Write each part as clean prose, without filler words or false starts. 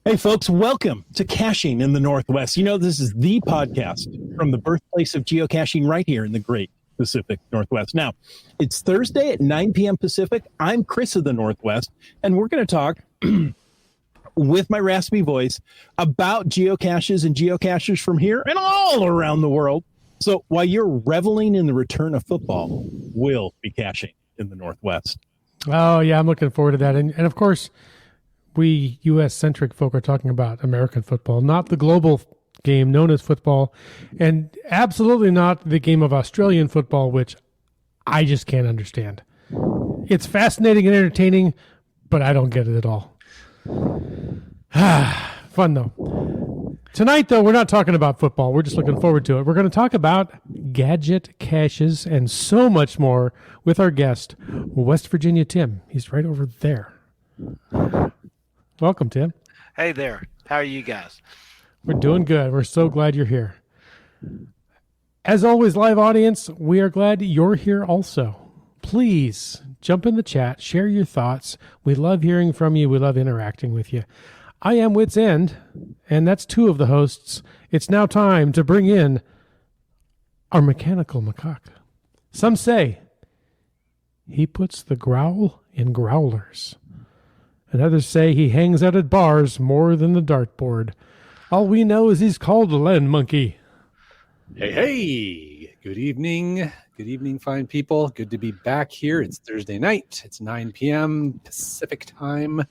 Hey, folks, welcome to Caching in the Northwest. You know, this is the podcast from the birthplace of geocaching right here in the great Pacific Northwest. Now, it's Thursday at 9 p.m. Pacific. I'm Chris of the Northwest, and we're going to talk with my raspy voice about geocaches and geocachers from here and all around the world. So while you're reveling in the return of football, we'll be caching in the Northwest. Oh, yeah, I'm looking forward to that. And of course, we U.S.-centric folk are talking about American football, not the global game known as football, and absolutely not the game of Australian football, which I just can't understand. It's fascinating and entertaining, but I don't get it at all. Fun, though. Tonight, though, we're not talking about football. We're just looking forward to it. We're going to talk about Gadget Caches and so much more with our guest, West Virginia Tim. He's right over there. Welcome, Tim. Hey there. How are you guys? We're doing good. We're so glad you're here. As always, live audience, we are glad you're here also. Please jump in the chat, share your thoughts. We love hearing from you. We love interacting with you. I am Wit's End, and that's two of the hosts. It's now time to bring in our mechanical macaque. Some say he puts the growl in growlers. And others say he hangs out at bars more than the dartboard. All we know is he's called a land monkey. Hey. Good evening. Good evening, fine people. Good to be back here. It's Thursday night. It's 9 p.m. Pacific time,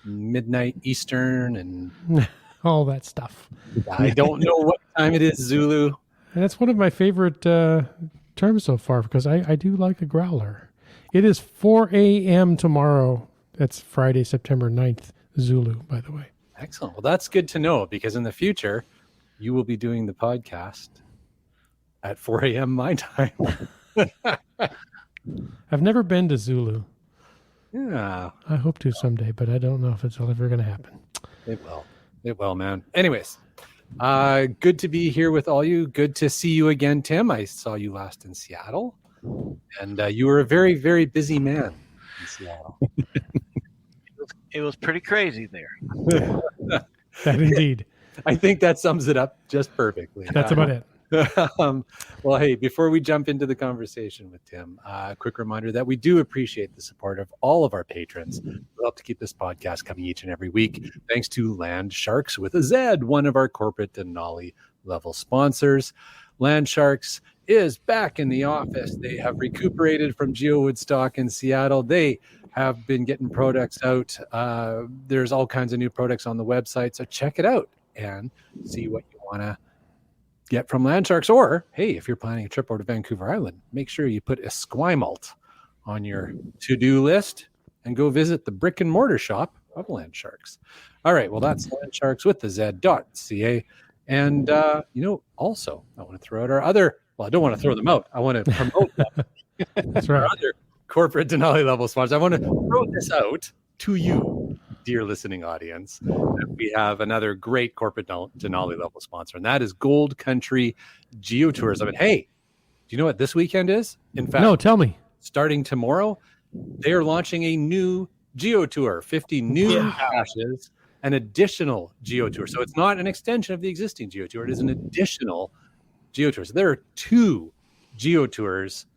midnight Eastern, and all that stuff. I don't know what time it is, Zulu. And that's one of my favorite terms so far because I do like a growler. It is 4 a.m. tomorrow. That's Friday, September 9th, Zulu, by the way. Excellent. Well, that's good to know because in the future, you will be doing the podcast at 4 a.m. my time. I've never been to Zulu. Yeah. I hope to someday, but I don't know if it's ever going to happen. It will. It will, man. Anyways, good to be here with all you. Good to see you again, Tim. I saw you last in Seattle, and you were a very, very busy man in Seattle. It was pretty crazy there. That indeed. I think that sums it up just perfectly. That's about it. Well, hey, before we jump into the conversation with Tim, a quick reminder that we do appreciate the support of all of our patrons who help to keep this podcast coming each and every week. Thanks to Land Sharks with a Z, one of our corporate Denali level sponsors. Land Sharks is back in the office. They have recuperated from Geo Woodstock in Seattle. They have been getting products out. There's all kinds of new products on the website, so check it out and see what you want to get from Land Sharks. Or, hey, if you're planning a trip over to Vancouver Island, make sure you put Esquimalt on your to-do list and go visit the brick and mortar shop of Land Sharks. All right, well, that's Land Sharks with the Z.ca. And, also, I want to throw out our other, well, I don't want to throw them out. I want to promote them. That's right. Our other corporate Denali level sponsors. I want to throw this out to you, dear listening audience. We have another great corporate Denali level sponsor, and that is Gold Country Geotours. I mean, hey, do you know what this weekend is? In fact, no, tell me. Starting tomorrow, they are launching a new Geotour, 50 new caches, an additional Geotour. So it's not an extension of the existing Geotour. It is an additional Geotour. So there are 2 Geotours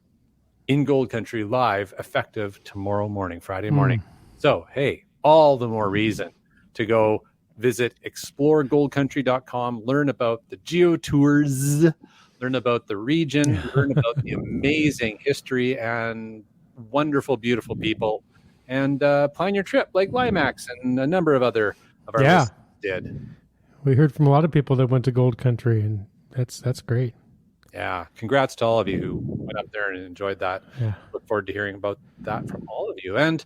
in Gold Country live, effective tomorrow morning, Friday morning. So, hey, all the more reason to go visit exploregoldcountry.com, learn about the Geotours, learn about the region, learn about the amazing history and wonderful, beautiful people, and plan your trip like Limax and a number of other of our listeners did. We heard from a lot of people that went to Gold Country, and that's great. Yeah. Congrats to all of you who went up there and enjoyed that. Yeah. Look forward to hearing about that from all of you. And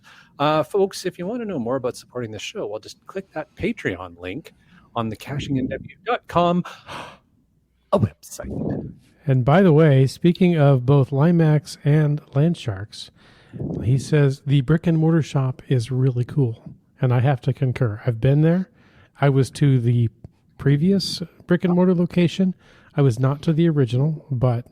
folks, if you want to know more about supporting the show, well, just click that Patreon link on the cachingnw.com, a website. And by the way, speaking of both Limax and Land Sharks, he says the brick and mortar shop is really cool. And I have to concur. I've been there. I was to the previous brick and mortar location. I was not to the original, but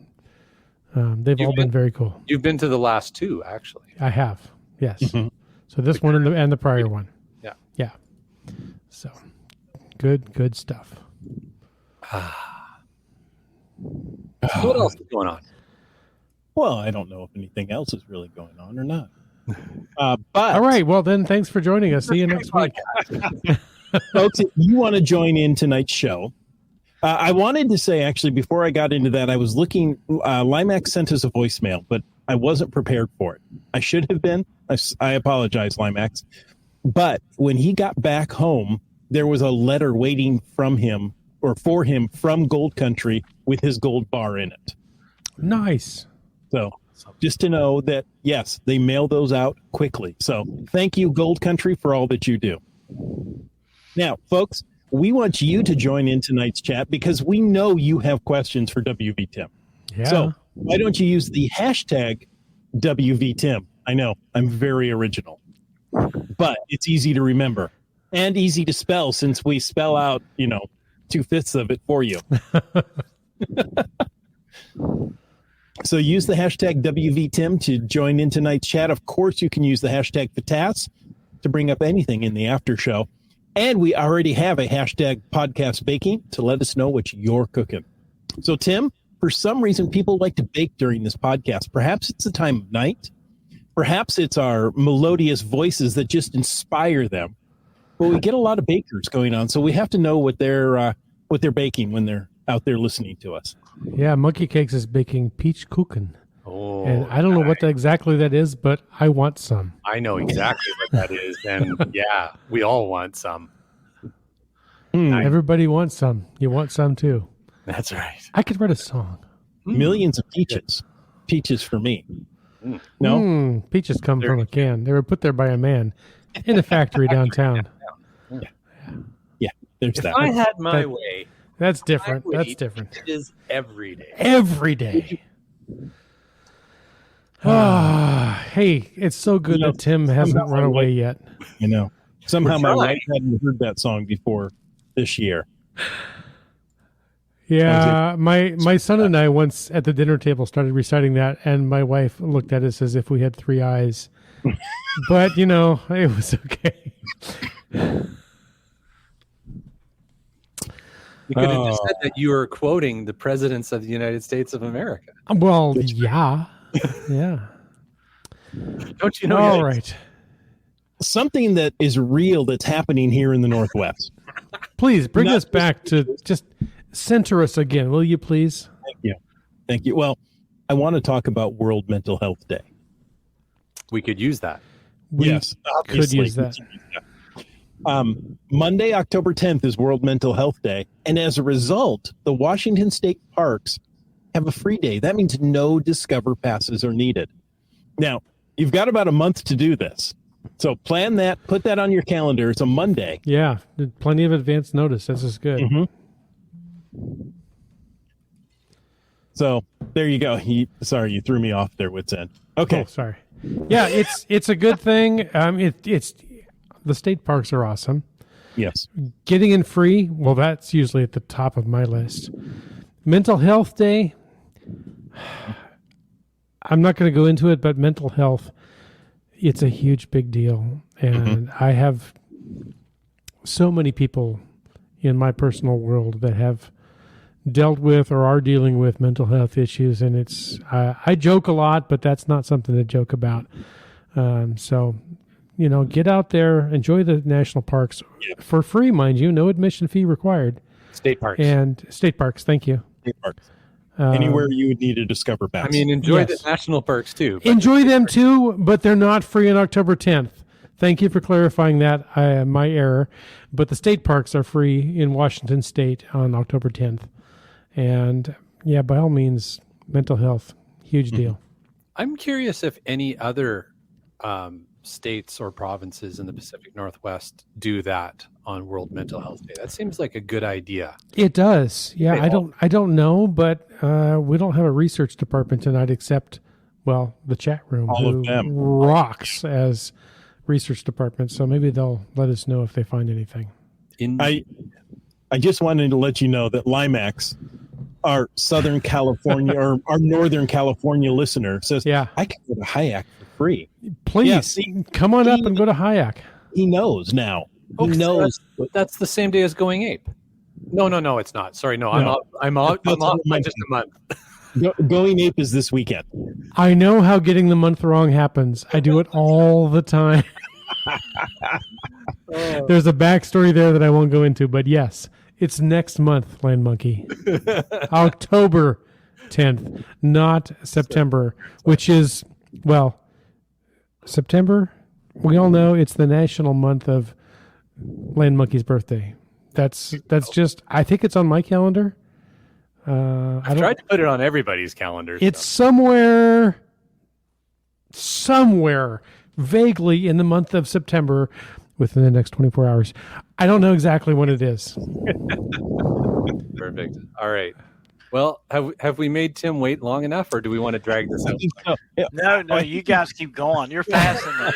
they've all been very cool. You've been to the last two, actually. I have, yes. Mm-hmm. So this one and the prior one. Yeah. Yeah. So good stuff. What else is going on? Well, I don't know if anything else is really going on or not. But all right. Well, then thanks for joining us. See you next week. Folks, if you want to join in tonight's show, I wanted to say, actually, before I got into that, I was looking, Limax sent us a voicemail, but I wasn't prepared for it. I should have been. I apologize, Limax. But when he got back home, there was a letter waiting from him or for him from Gold Country with his gold bar in it. Nice. So just to know that, yes, they mail those out quickly. So thank you, Gold Country, for all that you do. Now, folks, we want you to join in tonight's chat because we know you have questions for WVTim. Yeah. So why don't you use the hashtag WVTim? I know I'm very original, but it's easy to remember and easy to spell since we spell out, 2/5 of it for you. So use the hashtag WVTim to join in tonight's chat. Of course, you can use the hashtag FATAS to bring up anything in the after show. And we already have a hashtag podcast baking to let us know what you're cooking. So, Tim, for some reason, people like to bake during this podcast. Perhaps it's the time of night. Perhaps it's our melodious voices that just inspire them. But we get a lot of bakers going on, so we have to know what they're baking when they're out there listening to us. Yeah, Monkey Cakes is baking peach kuchen. Oh, and I don't know what exactly that is, but I want some. I know exactly what that is. And yeah, we all want some. Everybody wants some. You want some too. That's right. I could write a song. Millions of peaches. Peaches for me. No? Peaches come from a can. They were put there by a man in a factory downtown. Yeah, there's if that. I had my way. That's different. That's different. It is every day. Every day. Hey, it's so good that Tim hasn't run away yet. Somehow my wife hadn't heard that song before this year. Yeah, my son and I once at the dinner table started reciting that, and my wife looked at us as if we had three eyes. But, it was okay. You could have just said that you were quoting the presidents of the United States of America. Well, yeah. Yeah. Don't you know? All right. Something that is real that's happening here in the Northwest. Please bring us back to just center us again, will you please? Thank you. Well, I want to talk about World Mental Health Day. We could use that. Yes, could use that. Monday, October 10th is World Mental Health Day. And as a result, the Washington State Parks have a free day. That means no Discover passes are needed. Now, you've got about a month to do this. So plan that, put that on your calendar. It's a Monday. Yeah, plenty of advance notice. This is good. Mm-hmm. So there you go. Sorry, you threw me off there, Wits End. Okay. Oh, sorry. Yeah, it's a good thing. It's the state parks are awesome. Yes. Getting in free, well, that's usually at the top of my list. Mental Health Day. I'm not going to go into it, but mental health, it's a huge, big deal. And I have so many people in my personal world that have dealt with or are dealing with mental health issues. And it's, I joke a lot, but that's not something to joke about. So, get out there, enjoy the national parks for free, mind you, no admission fee required. State parks. And state parks. Thank you. State parks. Anywhere you would need to Discover pass. I mean, enjoy the national parks too. Enjoy them too, but they're not free on October 10th. Thank you for clarifying that, my error. But the state parks are free in Washington State on October 10th. And yeah, by all means, mental health, huge deal. I'm curious if any other states or provinces in the Pacific Northwest do that on World Mental Health Day. That seems like a good idea. It does. Yeah, Right. I don't know, but we don't have a research department tonight except, well, the chat room, All of who them. rocks as research department. So maybe they'll let us know if they find anything. I just wanted to let you know that Limax, our Southern California or our Northern California listener, says, Yeah. I can go to Hayek for free. Please Yeah, see, come on up and go to Hayek. He knows now. He Okay, knows. That's the same day as Going Ape. No, it's not. Sorry, no. No. I'm off That's by a month. just a month. Going Ape is this weekend. I know how getting the month wrong happens. I do it all the time. There's a backstory there that I won't go into, but yes, it's next month, Land Monkey. October 10th, not September, which is, well, September. We all know it's the national month of Land Monkey's birthday. That's just, I think it's on my calendar. I tried to put it on everybody's calendar. It's somewhere vaguely in the month of September within the next 24 hours. I don't know exactly when it is. Perfect. All right. Well, have we made Tim wait long enough, or do we want to drag this out? No, you guys keep going. You're fast enough.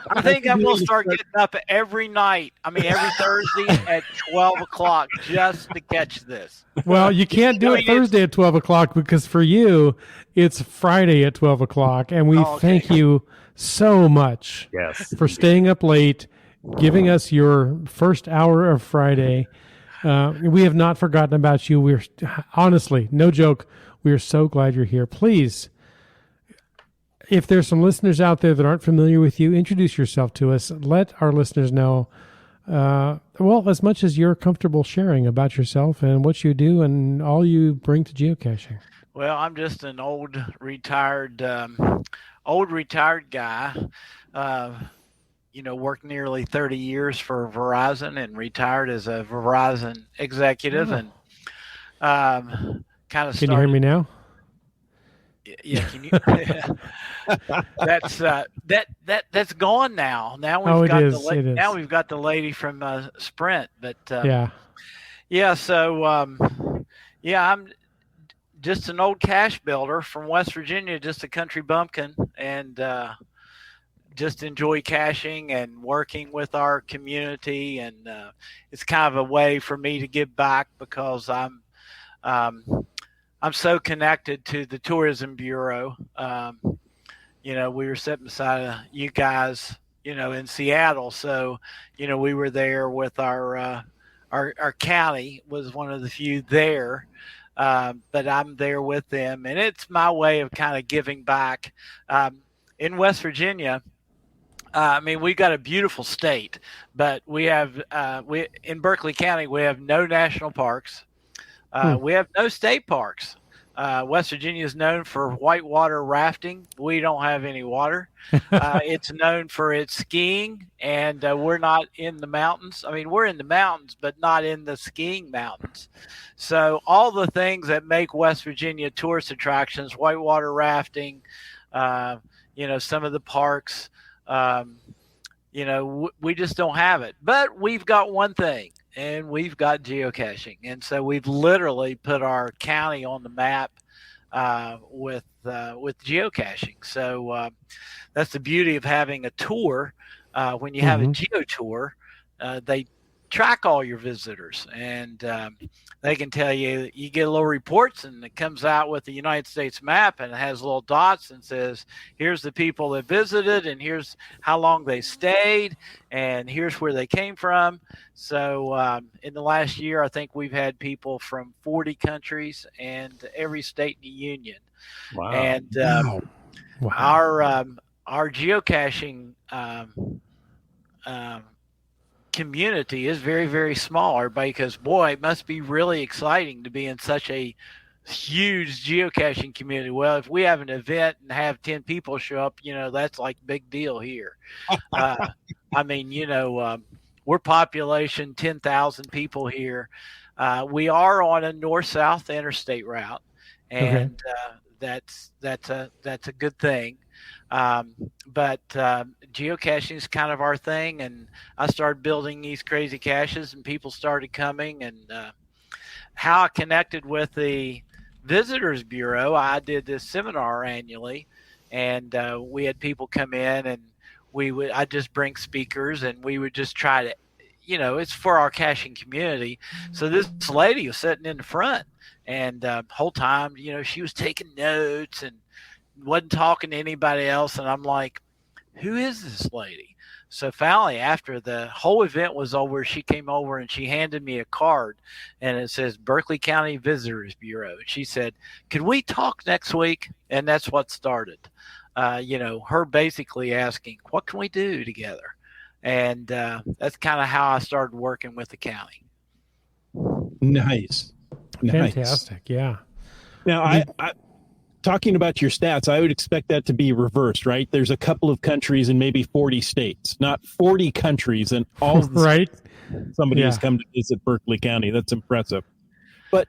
I think I'm going to start getting up every night. I mean, every Thursday at 12 o'clock just to catch this. Well, you can't do it Thursday at 12 o'clock because for you, it's Friday at 12 o'clock. And we thank you so much for staying up late, giving us your first hour of Friday. We have not forgotten about you. We're honestly, no joke, we are so glad you're here. Please, if there's some listeners out there that aren't familiar with you, introduce yourself to us. Let our listeners know, well, as much as you're comfortable sharing about yourself and what you do and all you bring to geocaching. Well, I'm just an old retired guy. Worked nearly 30 years for Verizon and retired as a Verizon executive, and kind of. Can you hear me now? Yeah, can you? That's gone now. Now we've got now we've got the lady from Sprint, but So I'm just an old cache builder from West Virginia, just a country bumpkin, and just enjoy caching and working with our community, and it's kind of a way for me to give back because I'm so connected to the Tourism Bureau. We were sitting beside you guys, in Seattle, so we were there with our county was one of the few there, but I'm there with them, and it's my way of kind of giving back. In West Virginia, we've got a beautiful state, but we have in Berkeley County, we have no national parks. We have no state parks. West Virginia is known for whitewater rafting. We don't have any water. It's known for its skiing, and we're not in the mountains. I mean, we're in the mountains, but not in the skiing mountains. So all the things that make West Virginia tourist attractions, whitewater rafting, some of the parks, we just don't have it. But we've got one thing, and we've got geocaching. And so we've literally put our county on the map with geocaching. So that's the beauty of having a tour. When you have a geo tour, they track all your visitors, and they can tell you get little reports, and it comes out with the United States map, and it has little dots and says, here's the people that visited, and here's how long they stayed, and here's where they came from. So in the last year, I think we've had people from 40 countries and every state in the union. Wow. And our geocaching community is very, very small. Everybody goes, boy, it must be really exciting to be in such a huge geocaching community. Well, if we have an event and have 10 people show up, that's like big deal here. We're population 10,000 people here. We are on a north-south interstate route, and that's a good thing. But geocaching is kind of our thing, and I started building these crazy caches, and people started coming. And how I connected with the Visitors Bureau, I did this seminar annually, and we had people come in, and I just bring speakers, and we would just try to, it's for our caching community. So this lady was sitting in the front, and whole time, she was taking notes and wasn't talking to anybody else. And I'm like, who is this lady? So finally, after the whole event was over, she came over and she handed me a card, and it says Berkeley County Visitors Bureau. She said, could we talk next week? And that's what started, her basically asking, what can we do together? And that's kind of how I started working with the county. Nice. Fantastic. Yeah. Now, I talking about your stats, I would expect that to be reversed, right? There's a couple of countries in maybe 40 states, not 40 countries, and all right. Somebody has come to visit Berkeley County. That's impressive. But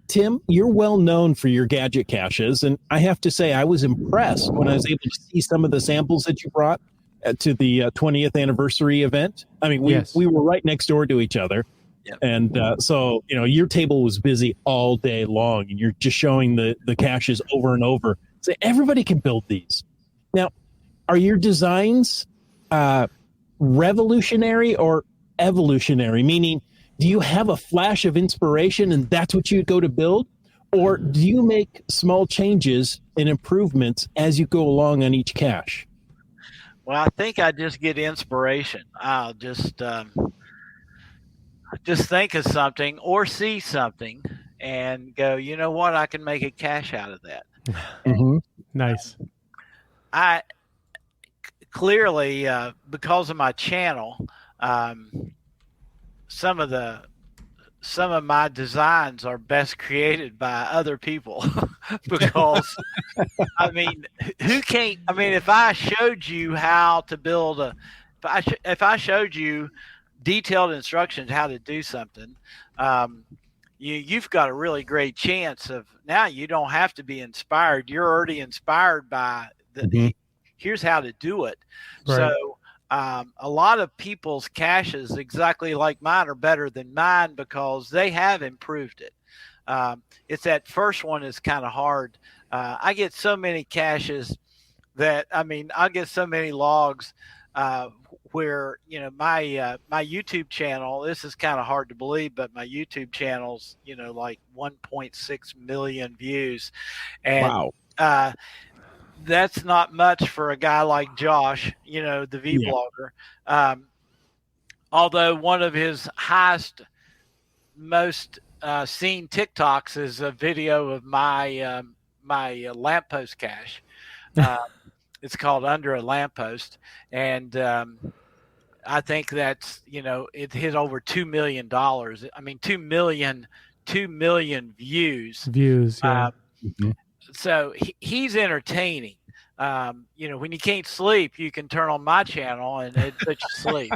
Tim, you're well known for your gadget caches, and I have to say I was impressed when I was able to see some of the samples that you brought to the 20th anniversary event. I mean, we were right next door to each other. Yep. And so, your table was busy all day long, and you're just showing the caches over and over. So everybody can build these. Now, are your designs revolutionary or evolutionary? Meaning, do you have a flash of inspiration and that's what you go to build? Or do you make small changes and improvements as you go along on each cache? Well, I think I just get inspiration. I'll just think of something or see something and go, you know what, I can make a cache out of that. Mm-hmm. Nice. I clearly, because of my channel, some of my designs are best created by other people because if I showed you how to build if I showed you detailed instructions how to do something, you've got a really great chance of, now you don't have to be inspired. You're already inspired by here's how to do it. Right. So a lot of people's caches exactly like mine are better than mine because they have improved it. It's that first one is kind of hard. I get so many caches that, I get so many logs where, my YouTube channel, this is kind of hard to believe, but my YouTube channel's, like 1.6 million views. And wow. That's not much for a guy like Josh, the vlogger. Yeah. Although one of his highest, most seen TikToks is a video of my lamppost cache. It's called Under a Lamppost, and I think that's it hit over $2 million. 2 million views. Yeah. So he's entertaining. When you can't sleep, you can turn on my channel and it puts you to sleep.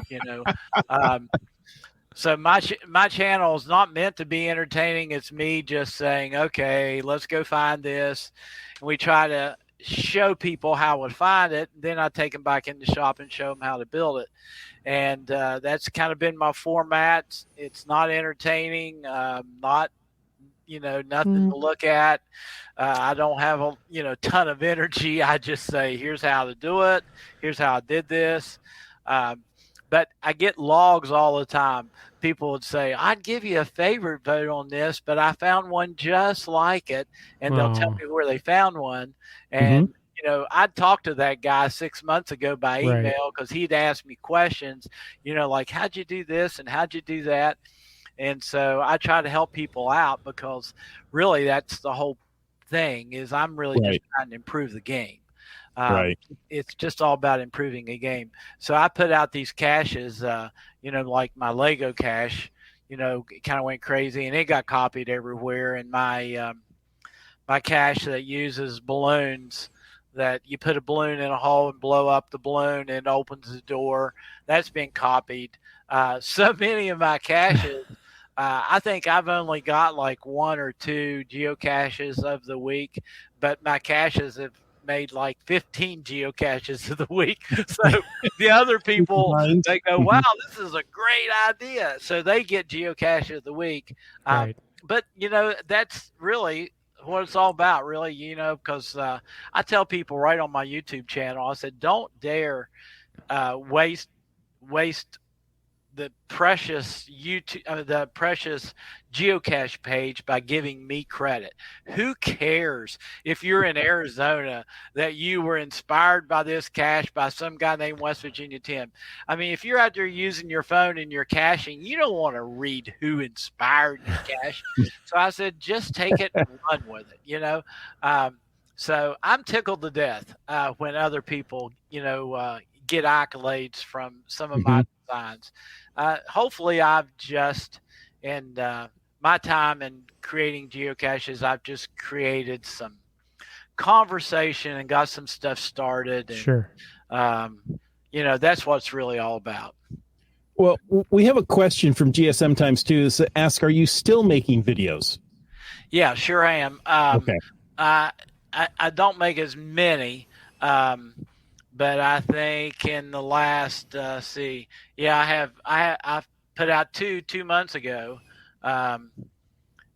So my channel is not meant to be entertaining. It's me just saying, okay, let's go find this, and we try to show people how to find it. Then I take them back in the shop and show them how to build it. And that's kind of been my format. It's not entertaining, not nothing to look at. I don't have a ton of energy. I just say, here's how to do it. Here's how I did this. But I get logs all the time. People would say, I'd give you a favorite vote on this, but I found one just like it. And they'll tell me where they found one. And, I'd talked to that guy 6 months ago by email because he'd asked me questions, like, how'd you do this and how'd you do that? And so I try to help people out because really that's the whole thing is I'm really just trying to improve the game. It's just all about improving a game. So I put out these caches, like my Lego cache, it kind of went crazy and it got copied everywhere. And my cache that uses balloons, that you put a balloon in a hole and blow up the balloon and it opens the door, that's been copied. So many of my caches I think I've only got like 1 or 2 geocaches of the week, but my caches have made like 15 geocaches of the week. So the other people, they go, wow, this is a great idea. So they get geocache of the week. Right. But, that's really what it's all about, really, because I tell people right on my YouTube channel, I said, don't dare waste the precious the precious geocache page by giving me credit. Who cares if you're in Arizona that you were inspired by this cache by some guy named West Virginia Tim? I mean, if you're out there using your phone and you're caching, you don't want to read who inspired your cache. So I said, just take it and run with it, So I'm tickled to death when other people, get accolades from some of my designs. Hopefully I've just, in my time in creating geocaches, I've just created some conversation and got some stuff started. And, Sure. That's what it's really all about. Well, we have a question from GSM Times 2 that asks, are you still making videos? Yeah, sure I am. Okay. I don't make as many, but I think in the last, I've put out 2 months ago.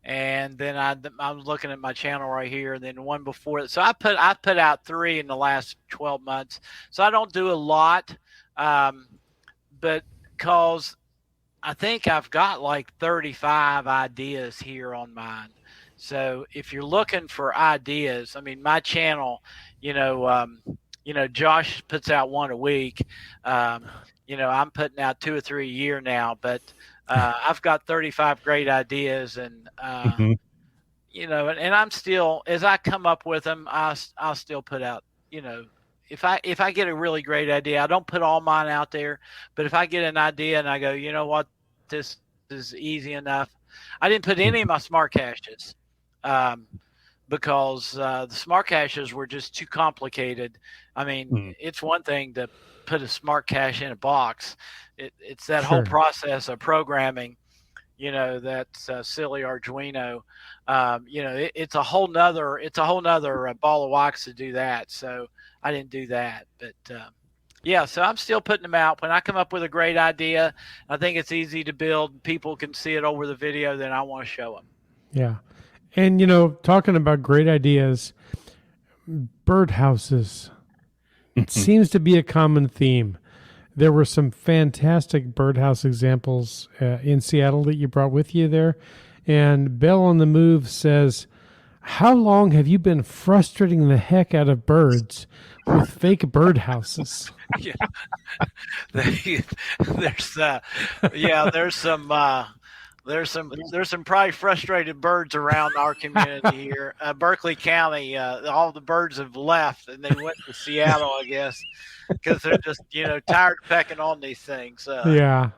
And then I was looking at my channel right here, and then one before it. So I put out 3 in the last 12 months. So I don't do a lot, but because I think I've got like 35 ideas here on mine. So if you're looking for ideas, I mean, my channel, Josh puts out 1 a week. I'm putting out 2 or 3 a year now, but I've got 35 great ideas, and and I'm still, as I come up with them, I'll still put out. If I get a really great idea, I don't put all mine out there, but if I get an idea and I go, you know what, this is easy enough. I didn't put any of my smart caches. Because the smart caches were just too complicated. I mean, it's one thing to put a smart cache in a box. It's that whole process of programming, that's silly Arduino. It's a whole nother ball of wax to do that. So I didn't do that, but so I'm still putting them out. When I come up with a great idea, I think it's easy to build, people can see it over the video, then I want to show them. Yeah. And, talking about great ideas, birdhouses, it seems to be a common theme. There were some fantastic birdhouse examples in Seattle that you brought with you there. And Bell on the Move says, how long have you been frustrating the heck out of birds with fake birdhouses? Yeah. There's some probably frustrated birds around our community here. Berkeley County, all the birds have left and they went to Seattle, I guess, because they're just tired of pecking on these things. Yeah,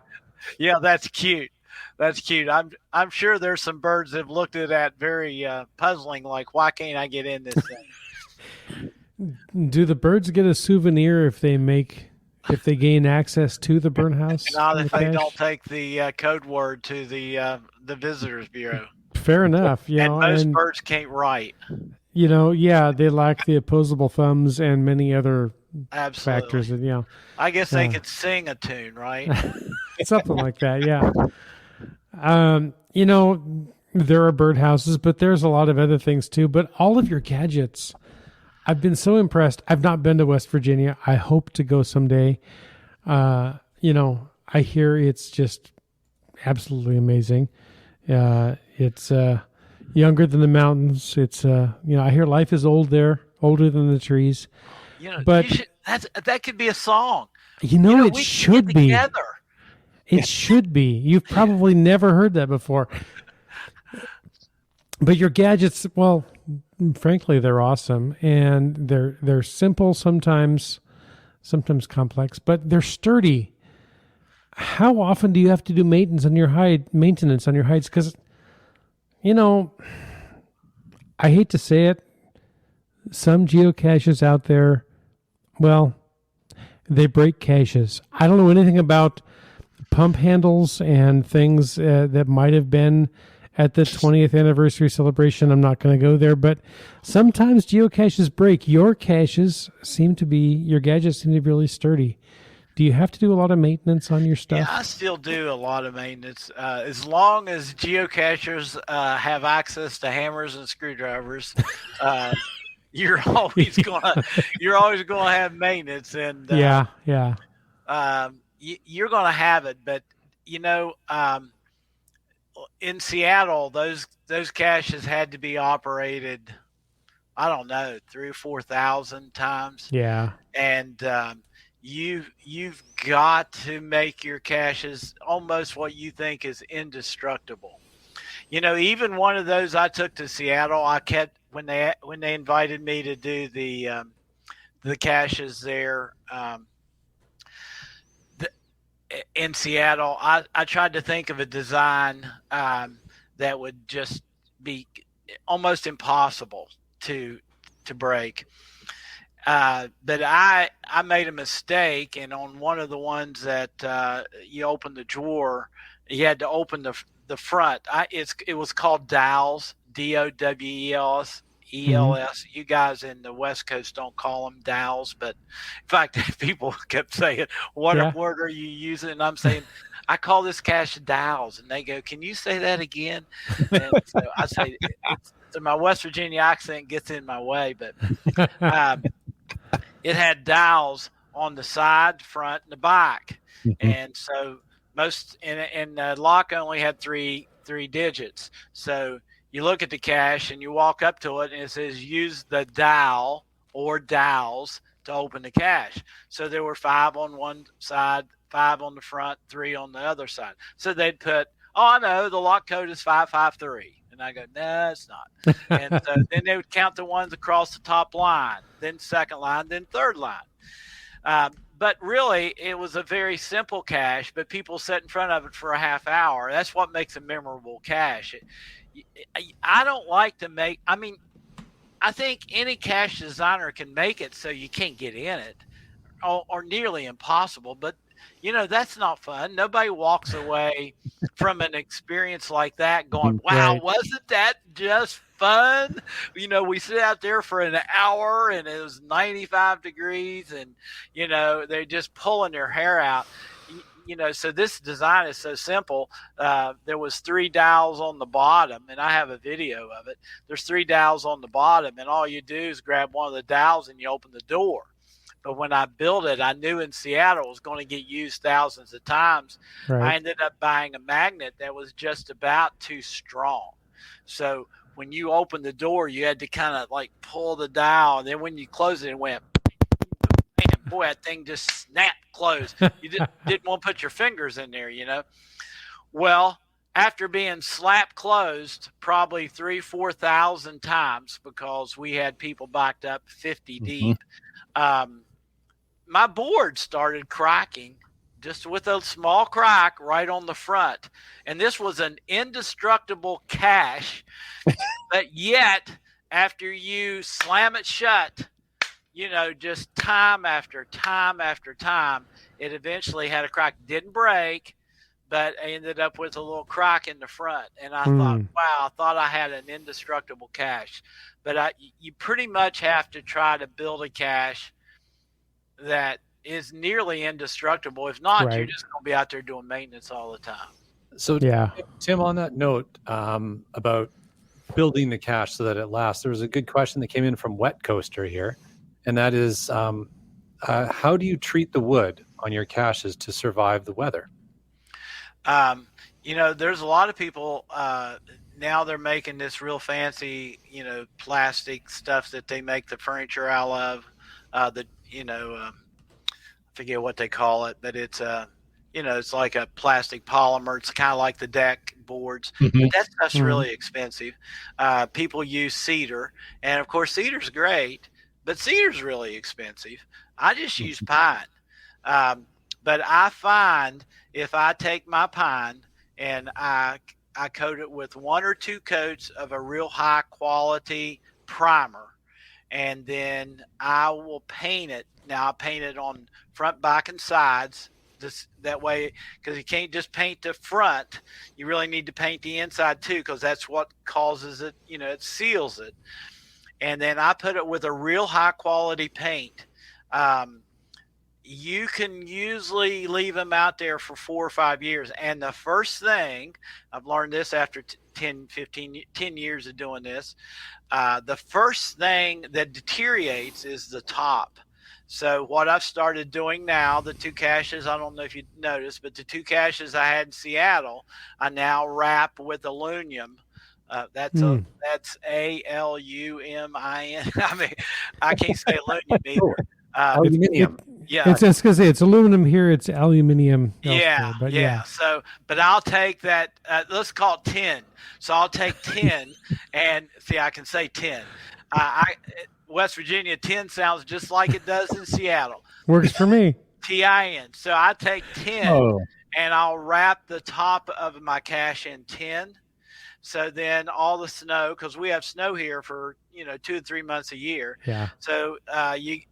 that's cute. That's cute. I'm sure there's some birds that have looked at that very puzzling, like, why can't I get in this thing? Do the birds get a souvenir if they gain access to the burn house? Not if they don't take the code word to the Visitors Bureau. Fair enough. Most birds can't write. They lack the opposable thumbs and many other factors. And, I guess they could sing a tune, right? Something like that, yeah. There are birdhouses, but there's a lot of other things too. But all of your gadgets, I've been so impressed. I've not been to West Virginia. I hope to go someday. I hear it's just absolutely amazing. It's younger than the mountains. It's I hear life is old there, older than the trees. But that could be a song. It should be. Together. It should be. You've probably never heard that before. But your gadgets, well, frankly, they're awesome, and they're simple sometimes complex, but they're sturdy. How often do you have to do maintenance on your hides? Because, I hate to say it, some geocaches out there, well, they break caches. I don't know anything about pump handles and things that might have been at the 20th anniversary celebration. I'm not going to go there, but sometimes geocaches break. Your gadgets seem to be really sturdy. Do you have to do a lot of maintenance on your stuff? Yeah, I still do a lot of maintenance. As long as geocachers have access to hammers and screwdrivers, you're always gonna have maintenance, and yeah. You're gonna have it. But in Seattle, those caches had to be operated, I don't know, 3,000 or 4,000 times. Yeah. And you've got to make your caches almost what you think is indestructible. Even one of those I took to Seattle, I kept when they invited me to do the caches there. In Seattle, I tried to think of a design that would just be almost impossible to break. But I made a mistake, and on one of the ones that you open the drawer, you had to open the front. It was called dowels, DOWELS. You guys in the West Coast don't call them dowels, but in fact, people kept saying, what word are you using? And I'm saying, I call this cache dowels. And they go, can you say that again? And so I say, so my West Virginia accent gets in my way, but it had dowels on the side, front, and the back. And so and the lock only had three digits. So you look at the cache and you walk up to it and it says use the dowel or dowels to open the cache. So there were 5 on one side, 5 on the front, 3 on the other side. So they'd put, I know, the lock code is 553. And I go, no, it's not. And so then they would count the ones across the top line, then second line, then third line. But really, it was a very simple cache, but people sat in front of it for a half hour. That's what makes a memorable cache. I don't like to make, I think any cache designer can make it so you can't get in it, or nearly impossible, but that's not fun. Nobody walks away from an experience like that going, wow, right. Wasn't that just fun? We sit out there for an hour and it was 95 degrees and, they're just pulling their hair out. So this design is so simple. There was 3 dowels on the bottom, and I have a video of it. There's 3 dowels on the bottom, and all you do is grab one of the dowels and you open the door. But when I built it, I knew in Seattle it was going to get used thousands of times. Right. I ended up buying a magnet that was just about too strong. So when you open the door, you had to kind of like pull the dowel. And then when you close it, it went, man, boy, that thing just snapped closed. You didn't want to put your fingers in there, Well, after being slapped closed probably 3,000-4,000 times because we had people backed up 50 deep, my board started cracking just with a small crack right on the front. And this was an indestructible cache, but yet after you slam it shut, just time after time after time, it eventually had a crack. Didn't break, but I ended up with a little crack in the front. And I thought, wow, I thought I had an indestructible cache. But you pretty much have to try to build a cache that is nearly indestructible. If not, You're just going to be out there doing maintenance all the time. So, Tim, on that note, about building the cache so that it lasts, there was a good question that came in from Wet Coaster here, and that is, how do you treat the wood on your caches to survive the weather? There's a lot of people now they're making this real fancy, plastic stuff that they make the furniture out of. I forget what they call it, but it's it's like a plastic polymer. It's kind of like the deck boards. But that stuff's really expensive. People use cedar, and of course cedar's great, but cedar's really expensive. I just use pine. But I find if I take my pine and I coat it with 1 or 2 coats of a real high quality primer, and then I will paint it. Now I paint it on front, back, and sides that way, because you can't just paint the front. You really need to paint the inside too, because that's what causes it. It seals it. And then I put it with a real high quality paint. You can usually leave them out there for 4 or 5 years. And the first thing, I've learned this after 10 years of doing this, the first thing that deteriorates is the top. So what I've started doing now, the 2 caches, I don't know if you noticed, but the 2 caches I had in Seattle, I now wrap with aluminum. That's ALUMIN. I mean, I can't say aluminum either. Aluminium. It's just because it's aluminum here. It's aluminium. Yeah. So, but I'll take that. Let's call it 10. So I'll take 10 and see, I can say 10. West Virginia, 10 sounds just like it does in Seattle. Works for me. TIN. So I take 10 and I'll wrap the top of my cache in 10. So then all the snow, because we have snow here for 2 to 3 months a year. Yeah. So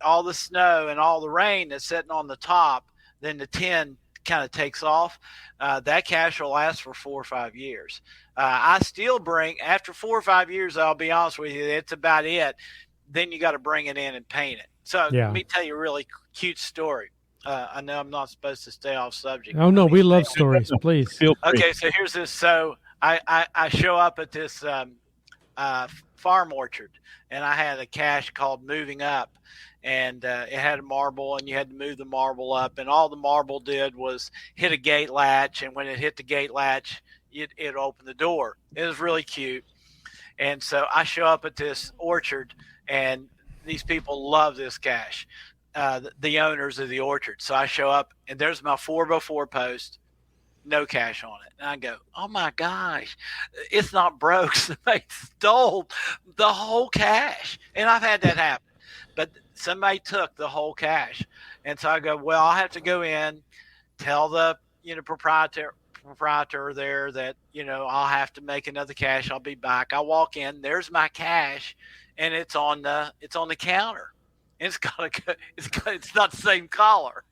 all the snow and all the rain that's sitting on the top, then the tin kind of takes off. That cache will last for 4 or 5 years. I still bring, after 4 or 5 years, I'll be honest with you, it's about it. Then you got to bring it in and paint it. So Let me tell you a really cute story. I know I'm not supposed to stay off subject. Oh no, we love stories. Please. Okay, so here's this. So I show up at this farm orchard, and I had a cache called Moving Up, and it had a marble, and you had to move the marble up, and all the marble did was hit a gate latch, and when it hit the gate latch, it opened the door. It was really cute. And so I show up at this orchard, and these people love this cache, the owners of the orchard. So I show up, and there's my 4x4 post, no cache on it. And I go, oh my gosh, it's not broke. Somebody stole the whole cache. And I've had that happen. But somebody took the whole cache. And so I go, well, I'll have to go in, tell the proprietor there that I'll have to make another cache. I'll be back. I walk in, there's my cache, and it's on the counter. It's not the same color.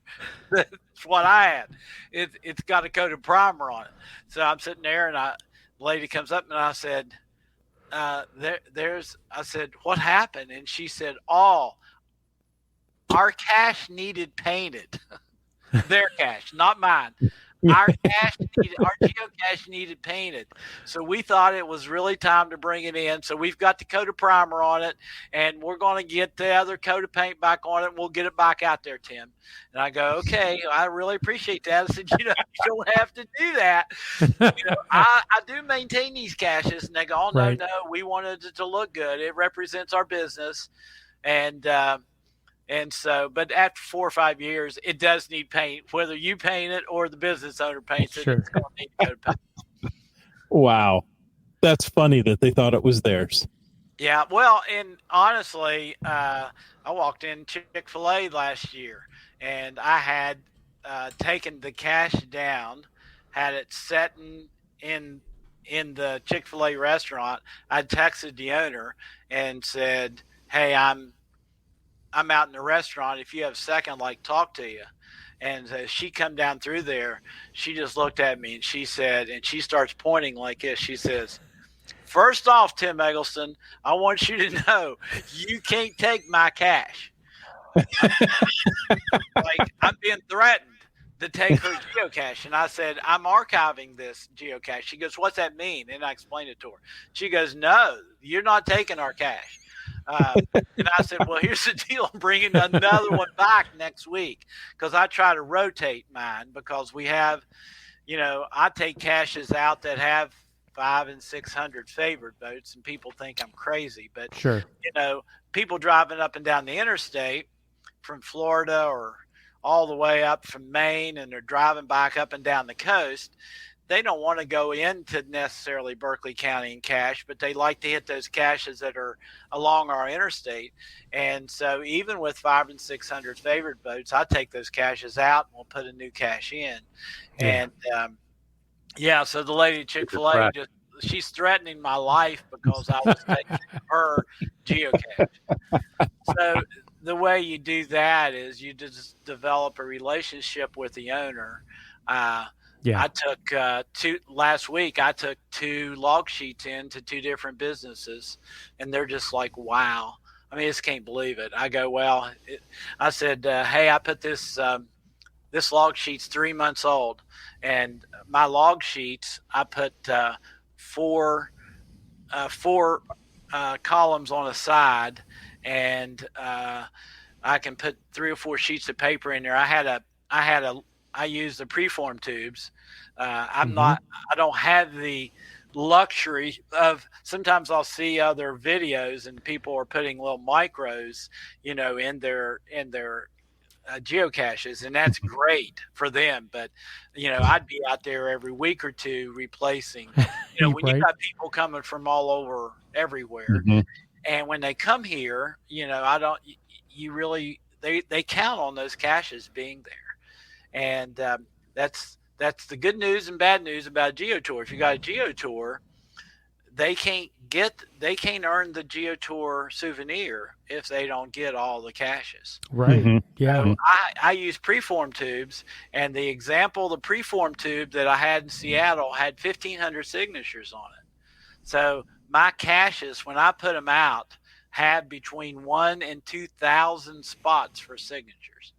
That's what I had. It's got a coat of primer on it. So I'm sitting there, and the lady comes up, and I said, I said, what happened? And she said, our cache needed painted. Their cache, not mine. Our geocache needed painted. So we thought it was really time to bring it in. So we've got the coat of primer on it, and we're going to get the other coat of paint back on it, and we'll get it back out there, Tim. And I go, okay, I really appreciate that. I said, you don't have to do that. I do maintain these caches. And they go, oh, no, we wanted it to look good. It represents our business. And so, but after 4 or 5 years, it does need paint, whether you paint it or the business owner paints it. Sure. It's going to need coat of paint. Wow. That's funny that they thought it was theirs. Yeah. Well, and honestly, I walked in Chick-fil-A last year, and I had taken the cache down, had it setting in the Chick-fil-A restaurant. I texted the owner and said, hey, I'm out in the restaurant. If you have a second, I'd like to talk to you. And she come down through there. She just looked at me, and she said, and she starts pointing like this. She says, first off, Tim Eggleston, I want you to know you can't take my cache. Like, I'm being threatened to take her geocache. And I said, I'm archiving this geocache. She goes, what's that mean? And I explained it to her. She goes, no, you're not taking our cache. And I said, well, here's the deal. I'm bringing another one back next week, because I try to rotate mine, because we have, I take caches out that have 500 and 600 favorite boats, and people think I'm crazy. But, sure, people driving up and down the interstate from Florida or all the way up from Maine, and they're driving back up and down the coast, they don't want to go into necessarily Berkeley County and cache, but they like to hit those caches that are along our interstate. And so even with 500 and 600 favorite boats, I take those caches out and we'll put a new cache in. Yeah. And so the lady at Chick-fil-A, she's threatening my life because I was taking her geocache. So the way you do that is you just develop a relationship with the owner. I took last week. I took 2 log sheets into 2 different businesses, and they're just like, wow. I mean, I just can't believe it. I go, well, I said, hey, I put this log sheet's 3 months old, and my log sheets, I put 4 columns on a side, and I can put 3 or 4 sheets of paper in there. I used the preform tubes. I don't have the luxury of, sometimes I'll see other videos and people are putting little micros, in their geocaches, and that's great for them. But, I'd be out there every week or two replacing, when Right. you got people coming from all over everywhere. Mm-hmm. And when they come here, they count on those caches being there. And that's the good news and bad news about a geotour. If you got a geotour, they can't earn the geotour souvenir if they don't get all the caches. Right. Mm-hmm. Yeah. So I use preform tubes, and the preform tube that I had in Seattle had 1,500 signatures on it. So my caches, when I put them out, had between 1,000 and 2,000 spots for signatures.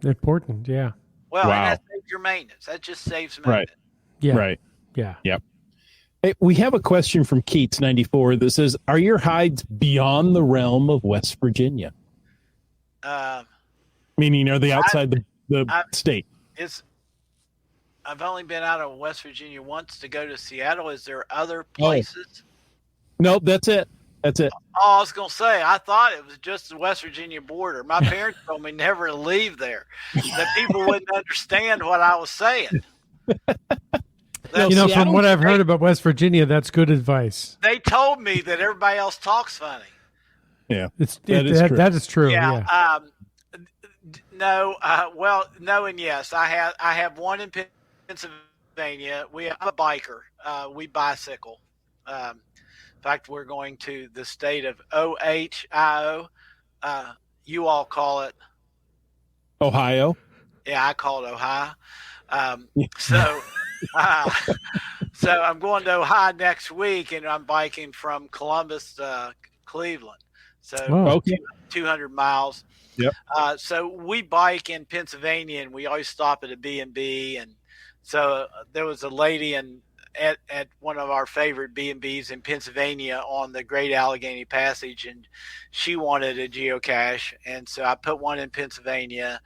Important. Yeah. Well, Wow. and that saves your maintenance. That just saves Right. maintenance. Yeah. Right. Yeah. Hey, we have a question from Keats94 that says, are your hides beyond the realm of West Virginia? Meaning, are they outside the state? I've only been out of West Virginia once to go to Seattle. Is there other places? Nope, that's it. That's it. Oh, I was going to say, I thought it was just the West Virginia border. My parents told me never to leave there, that people wouldn't understand what I was saying. From what I've heard about West Virginia, that's good advice. They told me that everybody else talks funny. Yeah, That is true. Yeah. No. No, and yes. I have one in Pennsylvania. I'm a biker. We bicycle. In fact, we're going to the state of Ohio. You all call it Ohio. Yeah, I call it Ohio. So I'm going to Ohio next week, and I'm biking from Columbus to Cleveland. So 200 miles. Yep. So we bike in Pennsylvania, and we always stop at a B&B. And so there was a lady at one of our favorite B&Bs in Pennsylvania on the Great Allegheny Passage, and she wanted a geocache. And so I put one in Pennsylvania,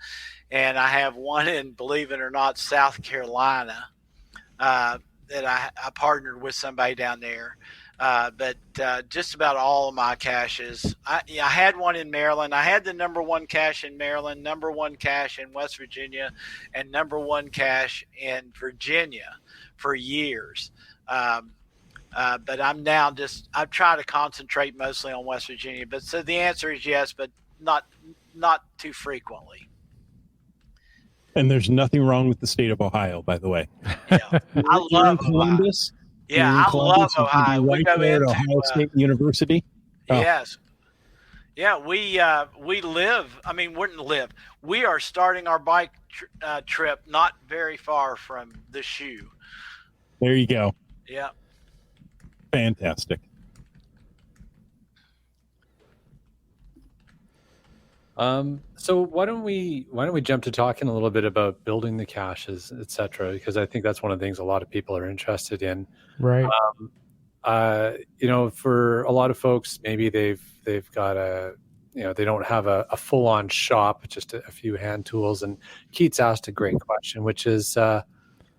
and I have one in, believe it or not, South Carolina, that I partnered with somebody down there. But just about all of my caches, I had one in Maryland. I had the #1 cache in Maryland, #1 cache in West Virginia, and #1 cache in Virginia for years. But I'm now I try to concentrate mostly on West Virginia. But so the answer is yes, but not too frequently. And there's nothing wrong with the state of Ohio, by the way. Yeah, I love Columbus. Yeah, I love Ohio. Right We go there at into Ohio State University. Oh. Yes. Yeah, we live. I mean, wouldn't live. We are starting our bike trip not very far from the shoe. There you go. Yeah. Fantastic. So why don't we jump to talking a little bit about building the caches, etc., because I think that's one of the things a lot of people are interested in. Right. For a lot of folks, maybe they've got they don't have a full-on shop, just a few hand tools. And Keats asked a great question, which is,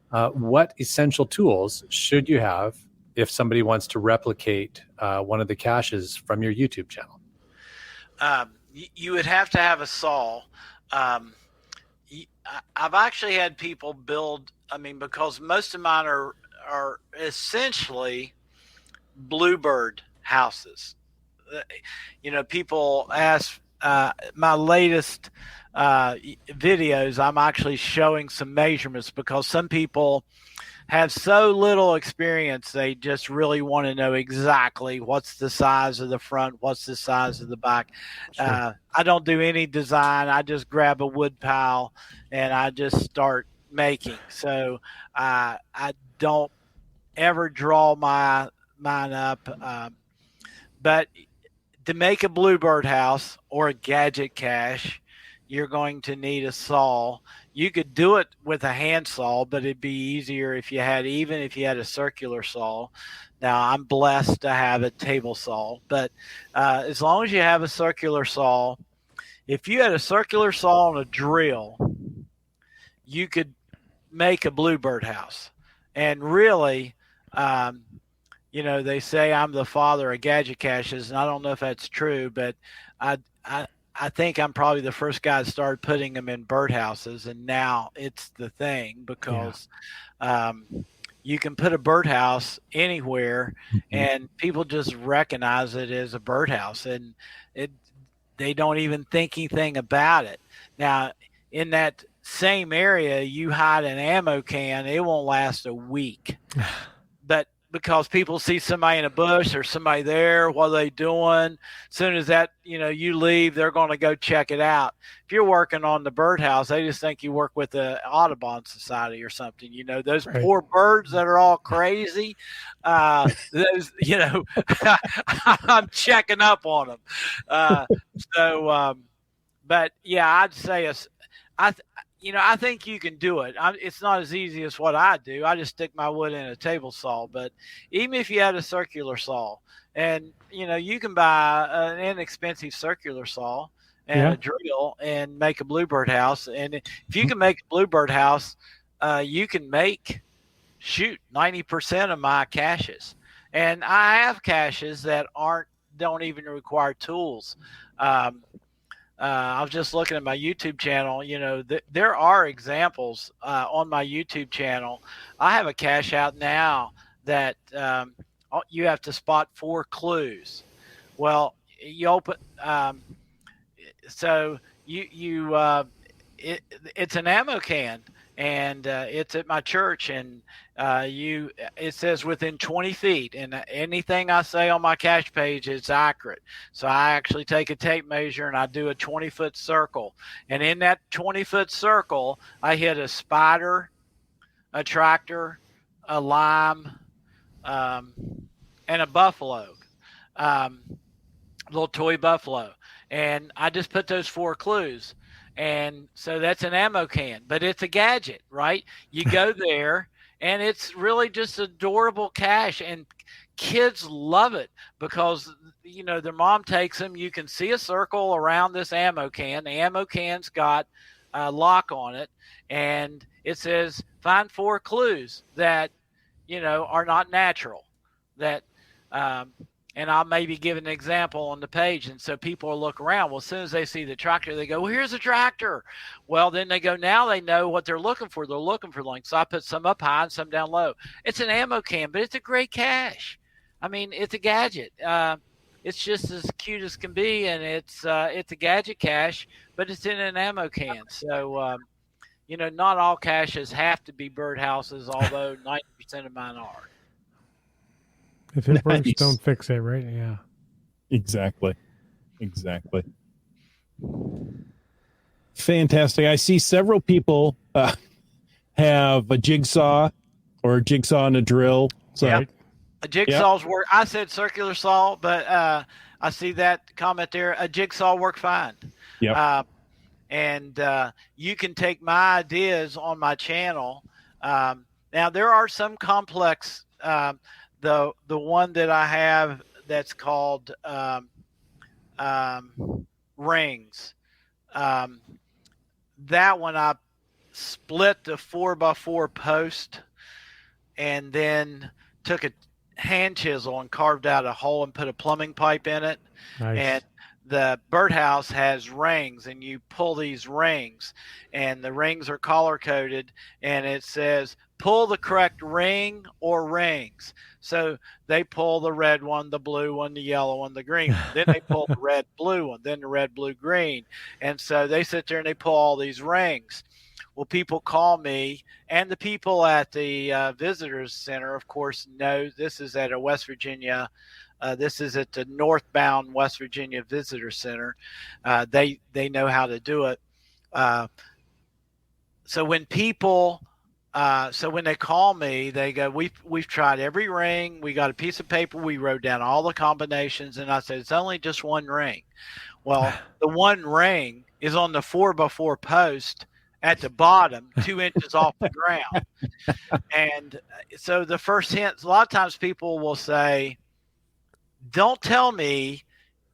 what essential tools should you have if somebody wants to replicate one of the caches from your YouTube channel? You would have to have a saw. I've actually had people build, because most of mine are essentially bluebird houses. People ask, my latest videos, I'm actually showing some measurements, because some people have so little experience, they just really want to know exactly what's the size of the front, what's the size of the back. Sure. I don't do any design. I just grab a wood pile and I just start making. So I don't ever draw mine up. But to make a bluebird house or a gadget cache, you're going to need a saw. You could do it with a hand saw, but it'd be easier if you had a circular saw. Now I'm blessed to have a table saw, but as long as you have a circular saw, if you had a circular saw and a drill, you could make a bluebird house. And really, they say I'm the father of gadget caches, and I don't know if that's true, but I think I'm probably the first guy that started putting them in birdhouses, and now it's the thing because you can put a birdhouse anywhere, and people just recognize it as a birdhouse, and they don't even think anything about it. Now, in that same area, you hide an ammo can, it won't last a week. But because people see somebody in a bush or somebody there, what are they doing? As soon as that, you leave, they're going to go check it out. If you're working on the birdhouse, they just think you work with the Audubon Society or something. Those Right. poor birds that are all crazy, those, I'm checking up on them. But yeah, I'd say I think you can do it. It's not as easy as what I do. I just stick my wood in a table saw. But even if you had a circular saw, and you can buy an inexpensive circular saw and a drill and make a bluebird house. And if you can make a bluebird house, you can make 90% of my caches. And I have caches that don't even require tools. I was just looking at my YouTube channel. There are examples on my YouTube channel. I have a cache out now that you have to spot 4 clues. Well, you open, so it's an ammo can, and it's at my church, and it says within 20 feet, and anything I say on my cache page is accurate. So I actually take a tape measure and I do a 20-foot circle, and in that 20-foot circle I hit a spider, a tractor, a lime, and a buffalo, little toy buffalo, and I just put those 4 clues. And so that's an ammo can, but it's a gadget, right? You go there, and it's really just adorable cache, and kids love it because their mom takes them. You can see a circle around this ammo can. The ammo can's got a lock on it, and it says find 4 clues that are not natural. And I'll maybe give an example on the page. And so people will look around. Well, as soon as they see the tractor, they go, well, here's a tractor. Well, then they go, now they know what they're looking for. They're looking for links. So I put some up high and some down low. It's an ammo can, but it's a great cache. I mean, it's a gadget. It's just as cute as can be. And it's a gadget cache, but it's in an ammo can. So, not all caches have to be birdhouses, although 90% of mine are. If it works, Nice. don't fix it, right? Yeah. Exactly. Fantastic. I see several people have a jigsaw or a jigsaw and a drill. So Yep. A jigsaw's work. I said circular saw, but I see that comment there. A jigsaw work fine. Yep. And you can take my ideas on my channel. Now there are some complex. The one that I have that's called rings. That one I split the 4x4 post and then took a hand chisel and carved out a hole and put a plumbing pipe in it. Nice. And the birdhouse has rings, and you pull these rings, and the rings are color coded, and it says pull the correct ring or rings. So they pull the red one, the blue one, the yellow one, the green one. Then they pull the red, blue one, then the red, blue, green. And so they sit there and they pull all these rings. Well, people call me, and the people at the visitors center, of course, know this is at a West Virginia. This is at the northbound West Virginia Visitor Center. They know how to do it. So when people, so when they call me, they go, we've tried every ring. We got a piece of paper. We wrote down all the combinations, and I said it's only just one ring. Well, the one ring is on the 4x4 post at the bottom, 2 inches off the ground. And so the first hint, a lot of times people will say, don't tell me,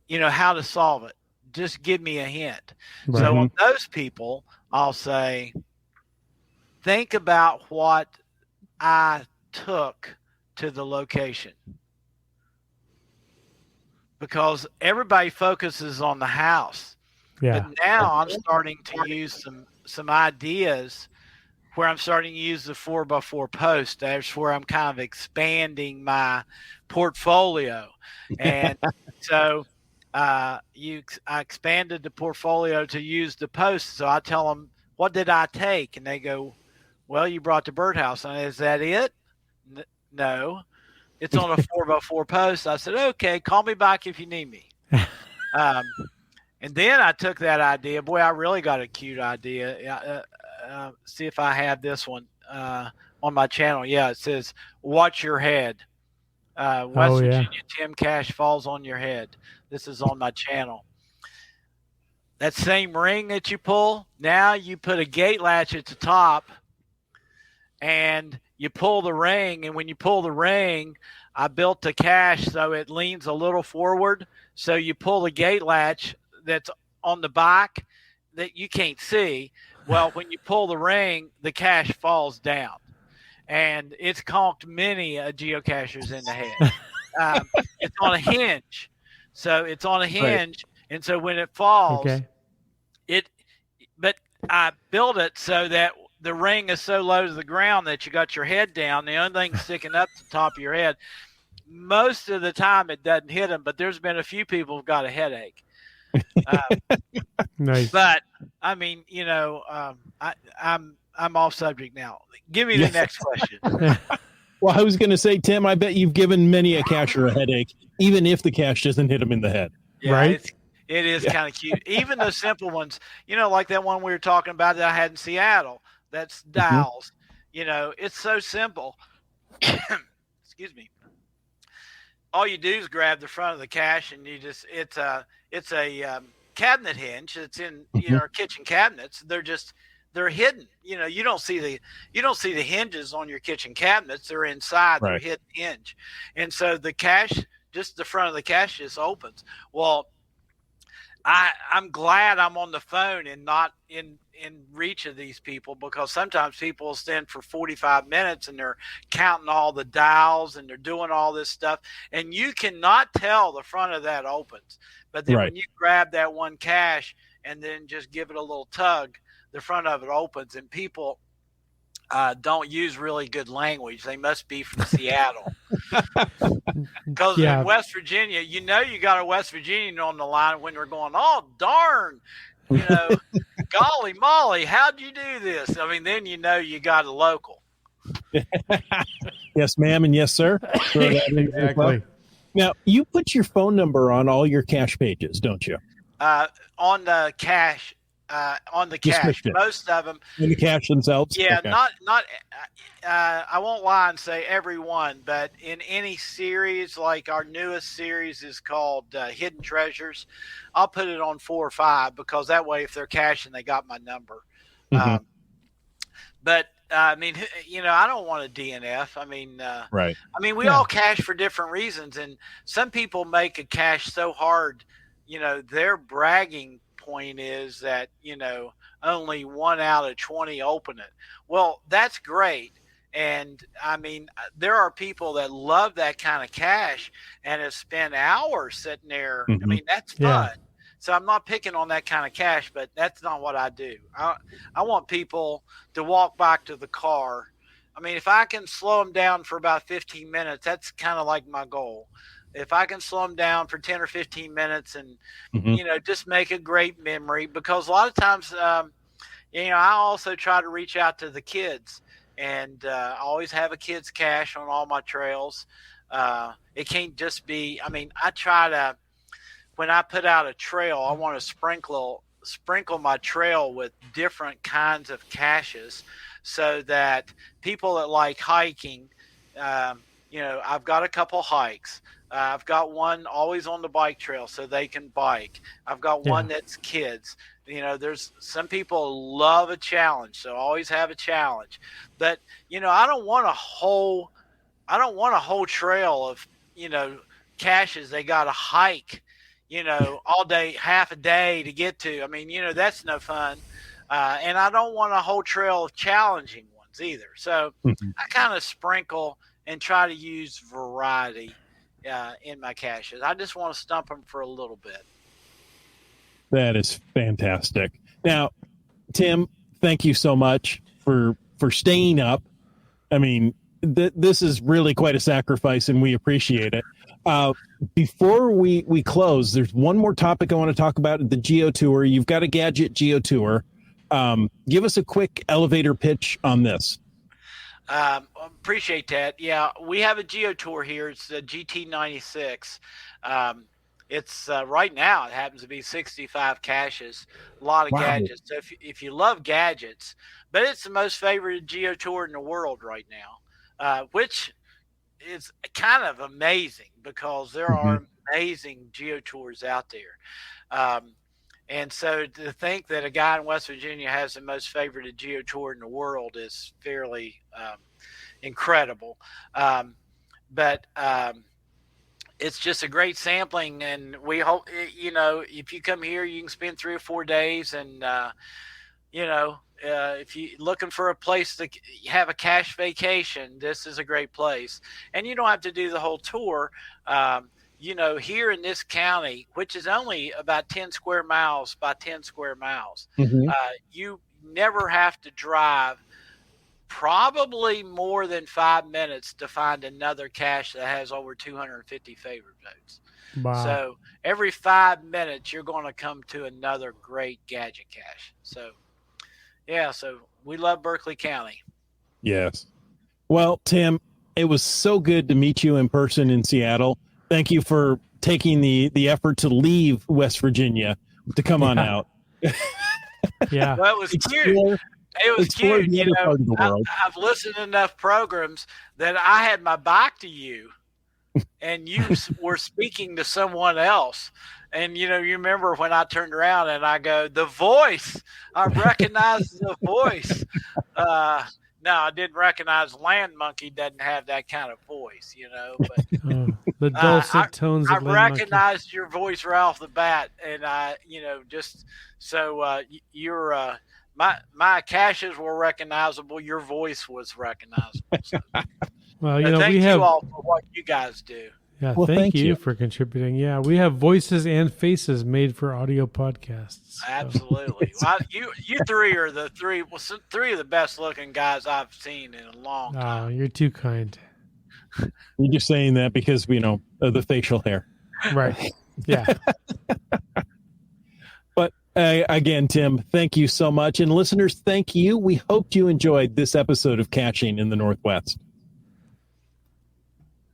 how to solve it. Just give me a hint. Right. So on those people, I'll say, think about what I took to the location. Because everybody focuses on the house. Yeah. But now I'm starting to use some ideas where I'm starting to use the 4x4 post. That's where I'm kind of expanding my portfolio. And so I expanded the portfolio to use the post. So I tell them, what did I take? And they go, well, you brought the birdhouse. And is that it? No. It's on a 4x4 post. I said, okay, call me back if you need me. And then I took that idea. Boy, I really got a cute idea. See if I have this one on my channel. Yeah, it says, watch your head. West Virginia Tim Cache falls on your head. This is on my channel. That same ring that you pull, now you put a gate latch at the top and you pull the ring. And when you pull the ring, I built the cache so it leans a little forward. So you pull the gate latch that's on the back that you can't see. Well, when you pull the ring, the cache falls down. And it's conked many geocachers in the head. It's on a hinge. So it's on a hinge. Right. And so when it falls, but I built it so that the ring is so low to the ground that you got your head down. The only thing sticking up the top of your head. Most of the time it doesn't hit them, but there's been a few people who've got a headache. Nice. But I mean, I'm off subject now. Give me the next question. Well, I was going to say, Tim, I bet you've given many a cacher a headache, even if the cache doesn't hit them in the head. Yeah, right? It is kind of cute. Even the simple ones, like that one we were talking about that I had in Seattle. That's dials. It's so simple. Excuse me. All you do is grab the front of the cache, and it's a cabinet hinge. It's in our kitchen cabinets. They're hidden. You don't see the hinges on your kitchen cabinets. They're inside. Right. They're hidden hinge, and so the cache, just the front of the cache, just opens. Well, I'm glad I'm on the phone and not in reach of these people, because sometimes people will stand for 45 minutes and they're counting all the dials and they're doing all this stuff, and you cannot tell the front of that opens. But then when you grab that one cache and then just give it a little tug, the front of it opens. And people don't use really good language. They must be from Seattle. Because in West Virginia, you got a West Virginian on the line when they're going, oh, darn, golly molly, how'd you do this? I mean, then you got a local. Yes, ma'am, and yes, sir. Exactly. Now, you put your phone number on all your cache pages, don't you? On the cache. On the cache, most of them. In the cache themselves? Yeah, okay. Not. I won't lie and say every one, but in any series, like our newest series is called Hidden Treasures, I'll put it on 4 or 5, because that way, if they're caching, they got my number. But I mean, I don't want a DNF. I mean, right. I mean, we all cache for different reasons, and some people make a cache so hard. Their bragging point is that only 1 out of 20 open it. Well, that's great, and I mean, there are people that love that kind of cache and have spent hours sitting there. I mean, that's fun. So I'm not picking on that kind of cache, but that's not what I do. I want people to walk back to the car. I mean, if I can slow them down for about 15 minutes, that's kind of like my goal. If I can slow them down for 10 or 15 minutes and, just make a great memory, because a lot of times, I also try to reach out to the kids, and I always have a kids cache on all my trails. It can't just be. I mean, I try to, when I put out a trail, I want to sprinkle my trail with different kinds of caches, so that people that like hiking, I've got a couple hikes. I've got one always on the bike trail so they can bike. I've got one that's kids. There's some people love a challenge, so always have a challenge. But I don't want a whole trail of caches they got to hike, all day, half a day to get to. I mean, that's no fun. And I don't want a whole trail of challenging ones either. So I kind of sprinkle and try to use variety in my caches. I just want to stump them for a little bit. That is fantastic. Now, Tim, thank you so much for staying up. I mean, this is really quite a sacrifice, and we appreciate it. Before we close, there's one more topic I want to talk about, the Geo Tour. You've got a Gadget Geo Tour. Give us a quick elevator pitch on this. Appreciate that. Yeah, we have a Geo Tour here. It's the GT96. It's right now, it happens to be 65 caches, a lot of gadgets. So if you love gadgets, but it's the most favorite Geo Tour in the world right now, which is kind of amazing because there are amazing Geo Tours out there. And so to think that a guy in West Virginia has the most favorite Geo Tour in the world is fairly incredible. But it's just a great sampling, and we hope, if you come here, you can spend 3 or 4 days, and, if you're looking for a place to have a cache vacation, this is a great place. And you don't have to do the whole tour. Here in this county, which is only about 10 square miles by 10 square miles, you never have to drive probably more than 5 minutes to find another cache that has over 250 favorite votes. Wow. So every 5 minutes, you're going to come to another great gadget cache. So, so we love Berkeley County. Yes. Well, Tim, it was so good to meet you in person in Seattle. Thank you for taking the effort to leave West Virginia to come on out. Yeah. Well, it was cute. It was cute. I've listened to enough programs that I had my back to you, and you were speaking to someone else. And, you remember when I turned around and I go, the voice, I recognize the voice. No, I didn't recognize Land Monkey doesn't have that kind of voice, but the dulcet tones of I recognized your voice right off the bat. And you're, my caches were recognizable. Your voice was recognizable. So. Well, thank you all for what you guys do. Yeah, well, thank you for contributing. Yeah, we have voices and faces made for audio podcasts. So. Absolutely. Well, you three are three of the best looking guys I've seen in a long time. Oh, you're too kind. You're just saying that because, of the facial hair. Right. Yeah. But again, Tim, thank you so much. And listeners, thank you. We hope you enjoyed this episode of Caching in the Northwest.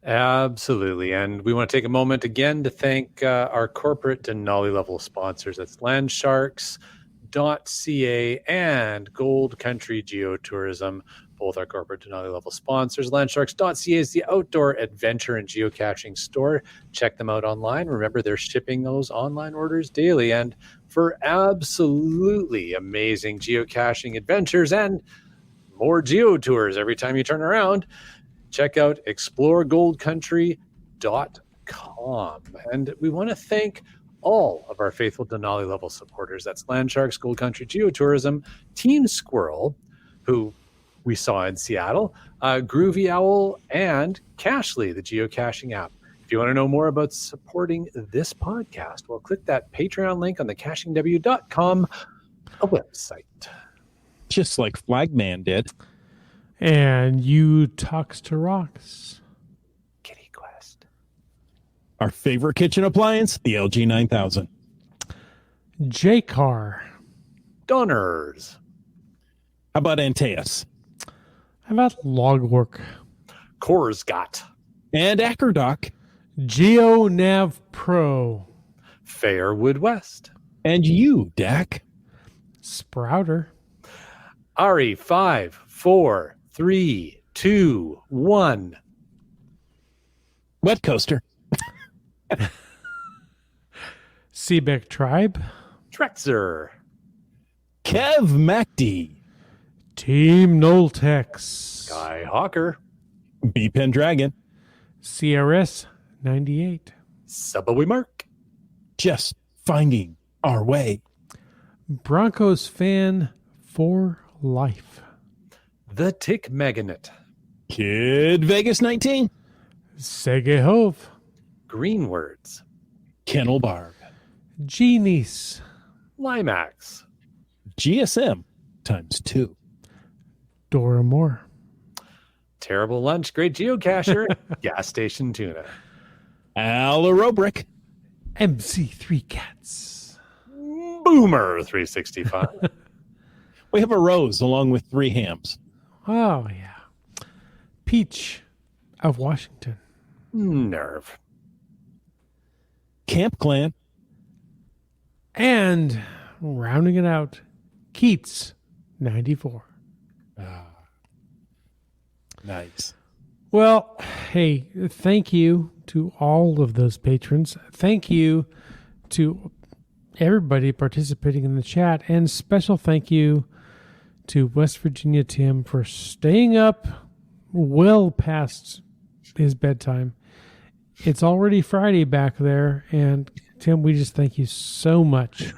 Absolutely. And we want to take a moment again to thank our corporate Denali level sponsors. That's landsharks.ca and Gold Country Geotourism, both our corporate Denali level sponsors. Landsharks.ca is the outdoor adventure and geocaching store. Check them out online. Remember, they're shipping those online orders daily. And for absolutely amazing geocaching adventures and more geo tours every time you turn around, check out exploregoldcountry.com. And we want to thank all of our faithful Denali level supporters. That's Landsharks, Gold Country Geotourism, Team Squirrel, who we saw in Seattle, Groovy Owl, and Cashly, the geocaching app. If you want to know more about supporting this podcast, well, click that Patreon link on the cachingw.com website. Just like Flagman did. And you talks to rocks. Kitty Quest. Our favorite kitchen appliance, the LG 9000. J-Car. Donners. How about Antaeus? How about Logwork? Korsgat. And Acrodoc. GeoNav Pro. Fairwood West. And you, Dak. Sprouter. Ari, 5, 4, 3, 2, 1. Wet Coaster. Seebeck Tribe. Trexer. Kev MacD. Team Noltex. Guy Hawker. B Pendragon. CRS 98. Subway Mark. Just finding our way. Broncos fan for life. The Tick Meganet. Kid Vegas 19. Sege Hove. Green Words. Kennel Barb. Genies. Limax. GSM times 2. Dora Moore. Terrible Lunch. Great Geocacher. Gas Station Tuna. Al Robrick. MC3 Cats. Boomer 365. We have a rose along with 3 hams. Oh, yeah. Peach of Washington. Nerve. Camp Clan. And rounding it out, Keats 94. Nice. Well, hey, thank you to all of those patrons. Thank you to everybody participating in the chat. And special thank you to West Virginia Tim for staying up well past his bedtime. It's already Friday back there. And Tim, we just thank you so much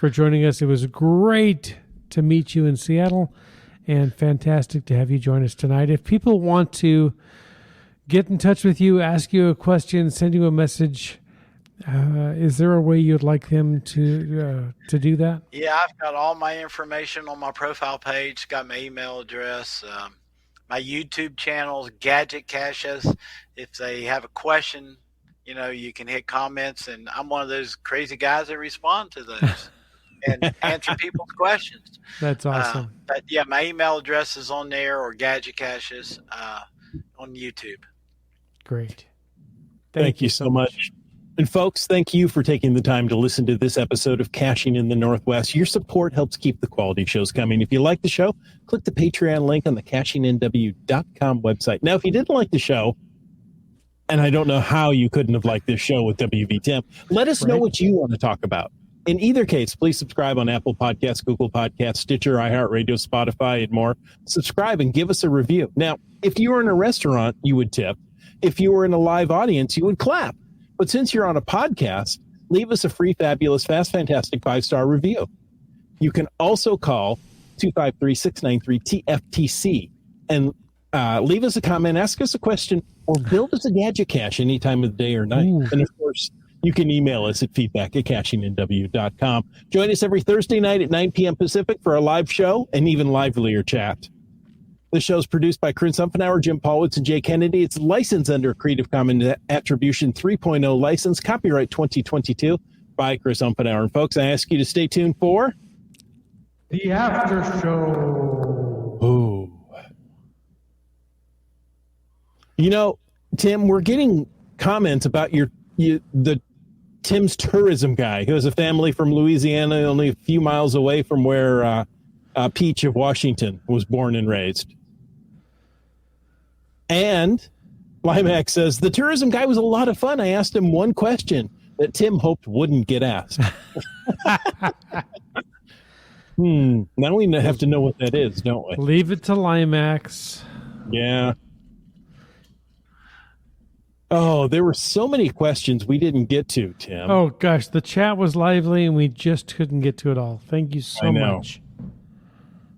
for joining us. It was great to meet you in Seattle. And fantastic to have you join us tonight. If people want to get in touch with you, ask you a question, send you a message, is there a way you'd like them to do that? Yeah, I've got all my information on my profile page. Got my email address, my YouTube channel, Gadget Caches. If they have a question, you can hit comments, and I'm one of those crazy guys that respond to those and answer people's questions. That's awesome. But yeah, my email address is on there, or Gadget Caches on YouTube. Great. Thank you so much. And folks, thank you for taking the time to listen to this episode of Caching in the Northwest. Your support helps keep the quality shows coming. If you like the show, click the Patreon link on the CachingNW.com website. Now, if you didn't like the show, and I don't know how you couldn't have liked this show with WVTim, let us know what you want to talk about. In either case, please subscribe on Apple Podcasts, Google Podcasts, Stitcher, iHeartRadio, Spotify, and more. Subscribe and give us a review. Now, if you were in a restaurant, you would tip. If you were in a live audience, you would clap. But since you're on a podcast, leave us a free, fabulous, fast, fantastic 5-star review. You can also call 253-693-TFTC and leave us a comment, ask us a question, or build us a gadget cache any time of the day or night. Ooh. And of course, you can email us at feedback@cachingnw.com. Join us every Thursday night at 9 p.m. Pacific for a live show and even livelier chat. The show is produced by Chris Umfenauer, Jim Paulwitz, and Jay Kennedy. It's licensed under Creative Commons Attribution 3.0 license, copyright 2022 by Chris Umfenauer. And folks, I ask you to stay tuned for The After Show. Ooh. Tim, we're getting comments about the Tim's tourism guy who has a family from Louisiana, only a few miles away from where Peach of Washington was born and raised. And Limax says, the tourism guy was a lot of fun. I asked him one question that Tim hoped wouldn't get asked. Now we have to know what that is, don't we? Leave it to Limax. Yeah. Oh, there were so many questions we didn't get to, Tim. Oh, gosh. The chat was lively, and we just couldn't get to it all. Thank you so much.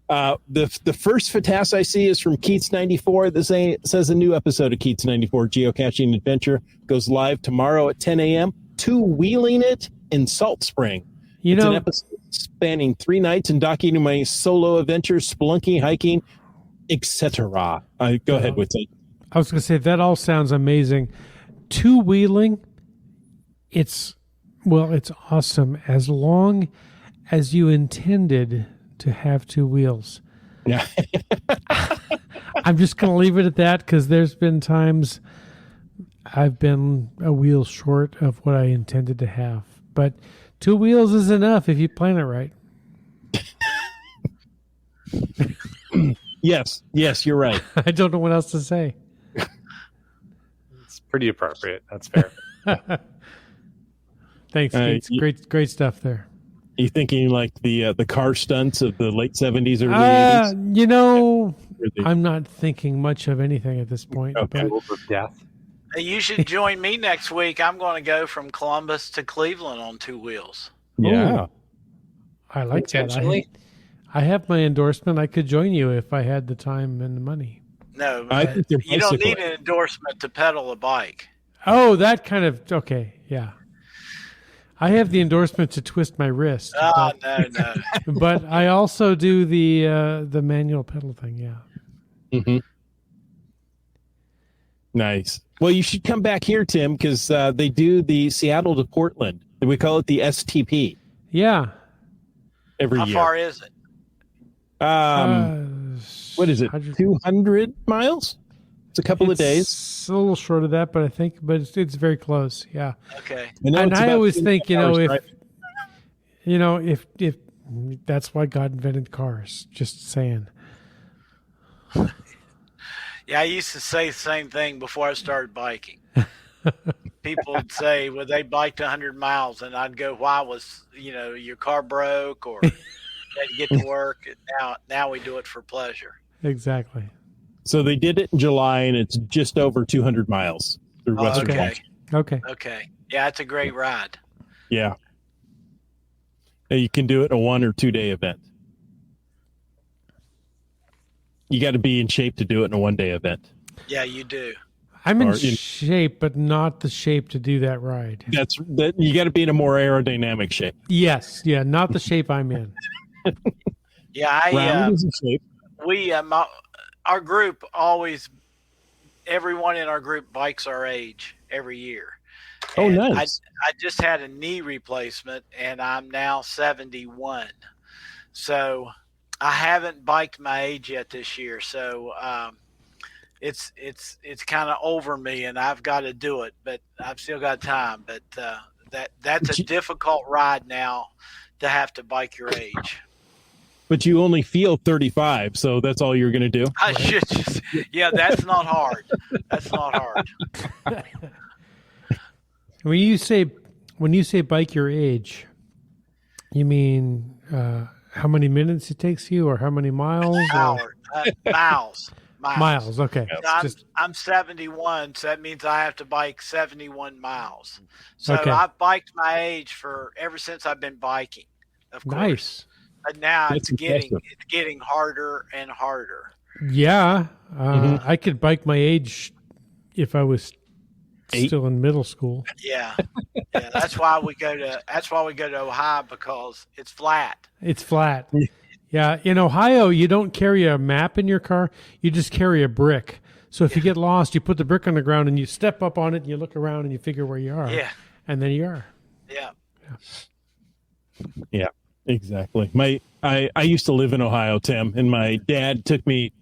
The first FATAS I see is from Keats94. This says a new episode of Keats94 Geocaching Adventure goes live tomorrow at 10 a.m. Wheeling It in Salt Spring. It's an episode spanning 3 nights and documenting my solo adventures, spelunking, hiking, etc. Go ahead with it. I was going to say, that all sounds amazing. 2-wheeling, it's awesome as long as you intended to have 2 wheels. Yeah. I'm just going to leave it at that because there's been times I've been a wheel short of what I intended to have. But 2 wheels is enough if you plan it right. Yes, you're right. I don't know what else to say. It's pretty appropriate. That's fair. Thanks. It's great stuff there. You thinking like the car stunts of the late 70s, early 80s? You know, Yeah. I'm not thinking much of anything at this point. Okay. But World of Death. Hey, you should join me next week. I'm going to go from Columbus to Cleveland on 2 wheels. Yeah. I like that. Intentionally? I have my endorsement. I could join you if I had the time and the money. No, I think they're you don't need bicycle. an endorsement to pedal a bike. Oh, that kind of okay. Yeah, I have the endorsement to twist my wrist. Oh, no. But I also do the manual pedal thing. Yeah. Mm-hmm. Nice. Well, you should come back here, Tim, because they do the Seattle to Portland. We call it the STP Yeah. every How year. far is it? What is it? 200 miles? It's a couple of days. It's a little short of that, but I think, it's very close. Yeah. Okay. know And it's I about always 2 think, hours if driving. if that's why God invented cars. Just saying. Yeah, I used to say the same thing before I started biking. People would say, well, they biked 100 miles, and I'd go, why was, your car broke or you had to get to work? And now we do it for pleasure. Exactly. So they did it in July, and it's just over 200 miles through Oh, Western okay. Washington. Okay. Okay. Yeah, it's a great ride. Yeah. And you can do it in a 1 or 2 day event. You got to be in shape to do it in a 1 day event. Yeah, you do. I'm in Or in- shape, but not the shape to do that ride. That you got to be in a more aerodynamic shape. Yes. Yeah. Not the shape I'm in. Yeah, Round is in shape. our group everyone in our group bikes our age every year. Oh, And nice. I just had a knee replacement, and I'm now 71. So I haven't biked my age yet this year. So it's kind of over me, and I've got to do it, but I've still got time. But that's a difficult ride now to have to bike your age. But you only feel 35, so that's all you're going to do. I should just, that's not hard. That's not hard. When you say bike your age, you mean how many minutes it takes you, or how many miles? Miles. Miles. Okay. I'm 71, so that means I have to bike 71 miles. So Okay. I've biked my age ever since I've been biking, of course. Nice. But now That's it's impressive. getting harder and harder. Yeah. I could bike my age if I was 8? still in middle school. Yeah. That's why we go to Ohio, because it's flat. It's flat. Yeah. In Ohio, you don't carry a map in your car. You just carry a brick. So if you get lost, you put the brick on the ground and you step up on it and you look around and you figure where you are. Yeah. And then you are. Yeah. Yeah, exactly. I used to live in Ohio, Tim, and my dad took me.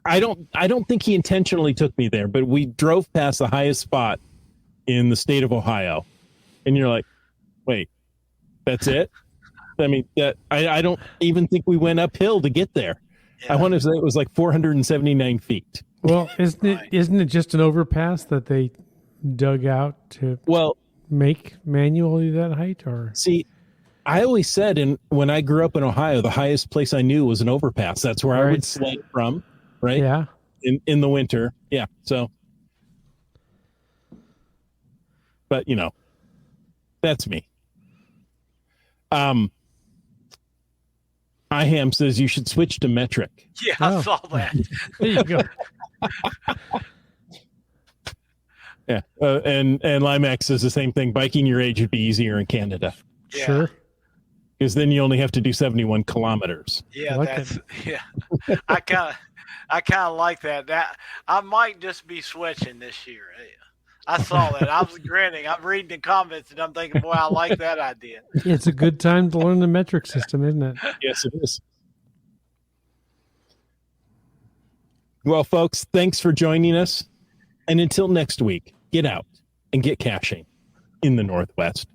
I don't think he intentionally took me there, but we drove past the highest spot in the state of Ohio, and you're like, wait, that's it? I mean, I don't even think we went uphill to get there. Yeah. I want to say it was like 479 feet. Well, isn't it just an overpass that they dug out to Well, make manually that height? Or see, I always said, when I grew up in Ohio, the highest place I knew was an overpass. That's where I Right. would sled from, right? Yeah. In the winter. Yeah. So, but that's me. IHAM says you should switch to metric. Yeah, Oh. I saw that. There you go. Yeah. And Limax says the same thing. Biking your age would be easier in Canada Yeah. Sure. because then you only have to do 71 kilometers. Yeah, I like that's I kind of like that. That I might just be switching this year. I saw that. I was grinning. I'm reading the comments and I'm thinking, boy, I like that idea. It's a good time to learn the metric system, isn't it? Yes, it is. Well, folks, thanks for joining us. And until next week, get out and get caching in the Northwest.